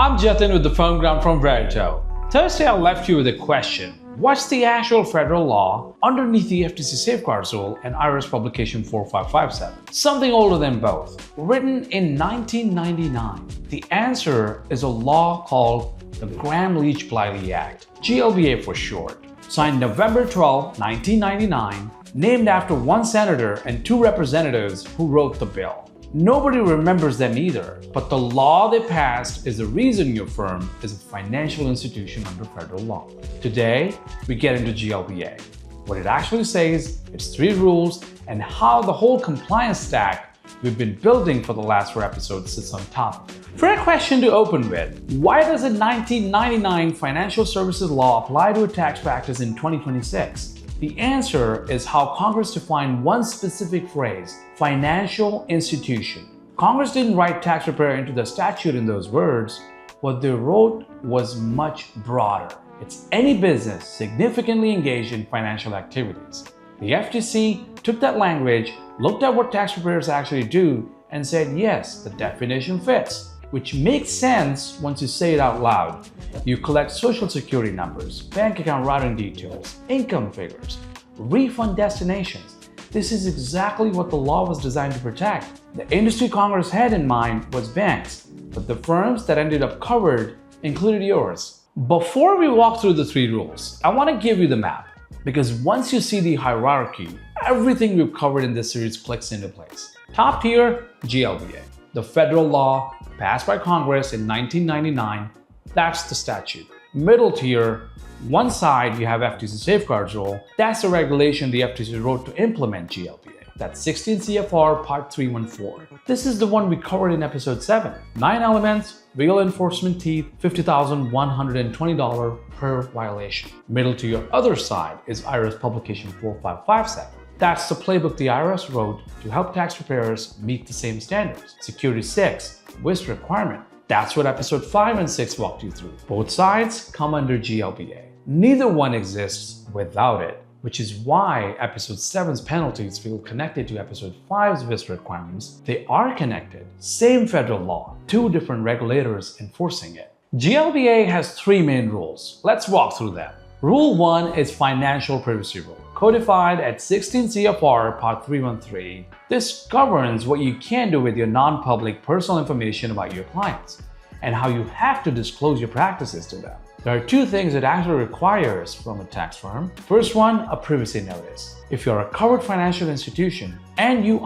I'm Jatin with the phone ground from Verito. Thursday I left you with a question. What's the actual federal law underneath the FTC Safeguards Rule and IRS Publication 4557? Something older than both. Written in 1999, the answer is a law called the Gramm-Leach-Bliley Act, GLBA for short. Signed November 12, 1999, named after one senator and two representatives who wrote the bill. Nobody remembers them either, but the law they passed is the reason your firm is a financial institution under federal law. Today, we get into GLBA. What it actually says, its 3 rules, and how the whole compliance stack we've been building for the last 4 episodes sits on top. Fair question to open with. Why does a 1999 financial services law apply to a tax practice in 2026? The answer is how Congress defined one specific phrase, financial institution. Congress didn't write tax preparer into the statute in those words. What they wrote was much broader. It's any business significantly engaged in financial activities. The FTC took that language, looked at what tax preparers actually do, and said, yes, the definition fits. Which makes sense once you say it out loud. You collect social security numbers, bank account routing details, income figures, refund destinations. This is exactly what the law was designed to protect. The industry Congress had in mind was banks, but the firms that ended up covered included yours. Before we walk through the 3 rules, I want to give you the map, because once you see the hierarchy, everything we've covered in this series clicks into place. Top tier, GLBA. The federal law passed by Congress in 1999, that's the statute. Middle tier, one side you have FTC Safeguards Rule, that's the regulation the FTC wrote to implement GLBA. That's 16 CFR Part 314. This is the one we covered in episode 7. 9 elements, real enforcement teeth, $50,120 per violation. Middle to your other side is IRS Publication 4557. That's the playbook the IRS wrote to help tax preparers meet the same standards. Security 6, WISP requirement. That's what episode 5 and 6 walked you through. Both sides come under GLBA. Neither one exists without it, which is why episode 7's penalties feel connected to episode 5's WISP requirements. They are connected. Same federal law, 2 different regulators enforcing it. GLBA has 3 main rules. Let's walk through them. Rule 1 is Financial Privacy Rule, codified at 16 CFR Part 313. This governs what you can do with your non-public personal information about your clients and how you have to disclose your practices to them. There are 2 things it actually requires from a tax firm. First one, a privacy notice. If you're a covered financial institution, and you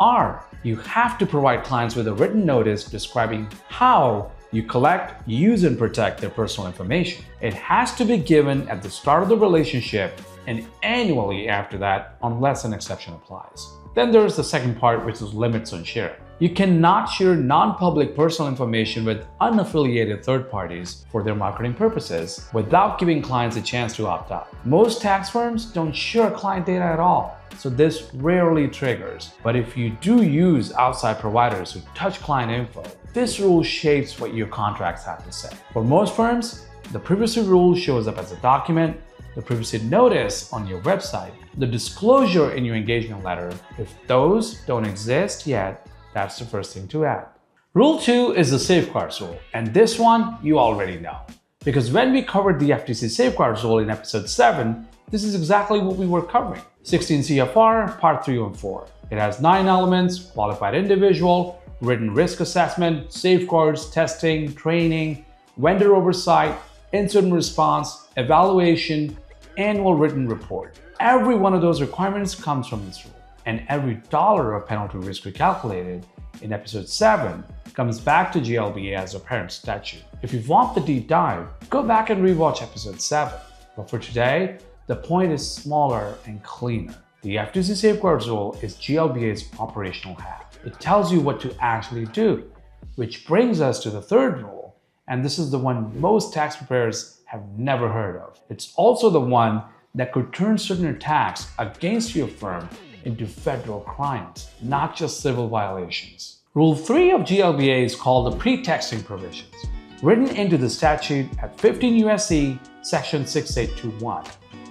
have to provide clients with a written notice describing how you collect, use, and protect their personal information. It has to be given at the start of the relationship and annually after that, unless an exception applies. Then there's the second part, which is limits on sharing. You cannot share non-public personal information with unaffiliated third parties for their marketing purposes without giving clients a chance to opt out. Most tax firms don't share client data at all, so this rarely triggers. But if you do use outside providers who touch client info, this rule shapes what your contracts have to say. For most firms, the privacy rule shows up as a document, the privacy notice on your website, the disclosure in your engagement letter. If those don't exist yet, that's the first thing to add. Rule 2 is the Safeguards Rule, and this one you already know. Because when we covered the FTC Safeguards Rule in episode 7, this is exactly what we were covering. 16 CFR Part 314. It has 9 elements: qualified individual, written risk assessment, safeguards, testing, training, vendor oversight, incident response, evaluation, annual written report. Every one of those requirements comes from this rule, and every dollar of penalty risk recalculated in episode 7 comes back to GLBA as a parent statute. If you want the deep dive, go back and rewatch episode 7. But for today, the point is smaller and cleaner. The FTC Safeguards Rule is GLBA's operational hat. It tells you what to actually do, which brings us to the 3rd rule, and this is the one most tax preparers have never heard of. It's also the one that could turn certain attacks against your firm into federal crimes, not just civil violations. Rule 3 of GLBA is called the pretexting provisions, written into the statute at 15 U.S.C. Section 6821.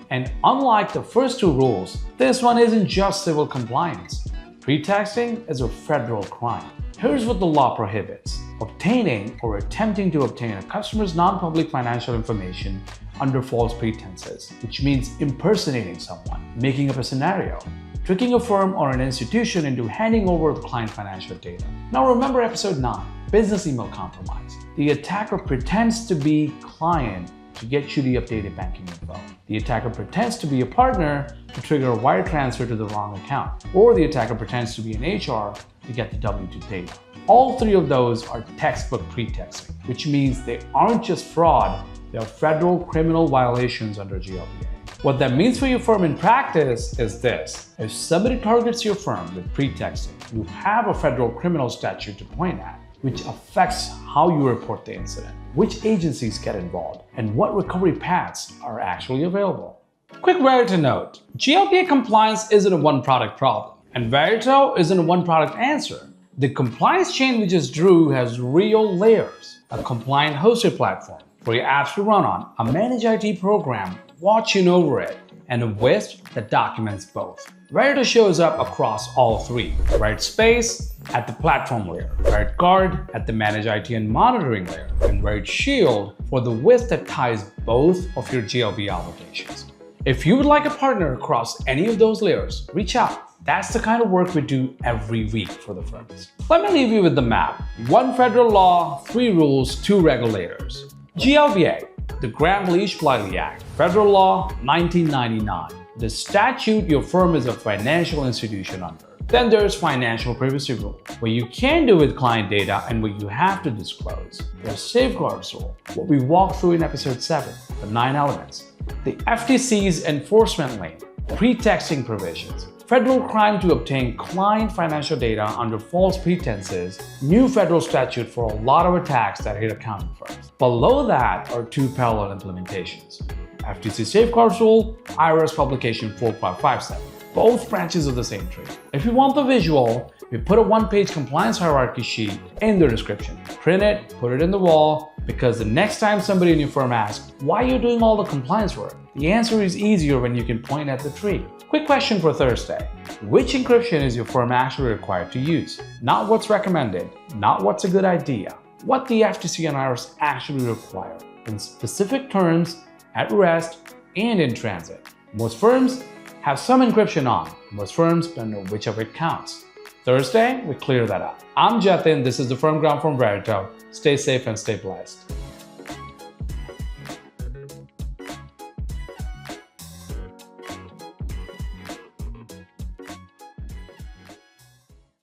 And unlike the first 2 rules, this one isn't just civil compliance. Pretexting is a federal crime. Here's what the law prohibits. obtaining or attempting to obtain a customer's non-public financial information under false pretenses, which means impersonating someone, making up a scenario, tricking a firm or an institution into handing over client financial data. Now remember episode 9, business email compromise. The attacker pretends to be client to get you the updated banking info. The attacker pretends to be a partner to trigger a wire transfer to the wrong account. Or the attacker pretends to be an HR to get the W-2 data. All three of those are textbook pretexting, which means they aren't just fraud, they are federal criminal violations under GLBA. What that means for your firm in practice is this. If somebody targets your firm with pretexting, you have a federal criminal statute to point at, which affects how you report the incident, which agencies get involved, and what recovery paths are actually available. Quick Verito note, GLBA compliance isn't a one-product problem, and Verito isn't a one-product answer. The compliance chain we just drew has real layers, a compliant hosted platform for your apps to run on, a managed IT program watching over it, and a WISP that documents both. Verito shows up across all three. VeritoSpace at the platform layer, VeritoGuard at the managed IT and monitoring layer, and VeritoShield for the WISP that ties both of your GLBA obligations. If you would like a partner across any of those layers, reach out. That's the kind of work we do every week for the firms. Let me leave you with the map. 1 federal law, 3 rules, 2 regulators. GLBA, the Gramm-Leach-Bliley Act, federal law, 1999. The statute your firm is a financial institution under. Then there's financial privacy rule, what you can do with client data and what you have to disclose. There's Safeguards Rule, what we walked through in episode 7, the 9 elements. The FTC's enforcement lane, pretexting provisions, federal crime to obtain client financial data under false pretenses, new federal statute for a lot of attacks that hit accounting firms. Below that are 2 parallel implementations. FTC Safeguards Rule, IRS Publication 4557, both branches of the same tree. If you want the visual, we put a 1-page compliance hierarchy sheet in the description. Print it, put it in the wall, because the next time somebody in your firm asks, why are you doing all the compliance work? The answer is easier when you can point at the tree. Quick question for Thursday. Which encryption is your firm actually required to use? Not what's recommended, not what's a good idea. What the FTC and IRS actually require in specific terms, at rest, and in transit. Most firms have some encryption on. Most firms don't know which of it counts. Thursday, we clear that up. I'm Jatin. This is the Firm Ground from Verito. Stay safe and stay blessed.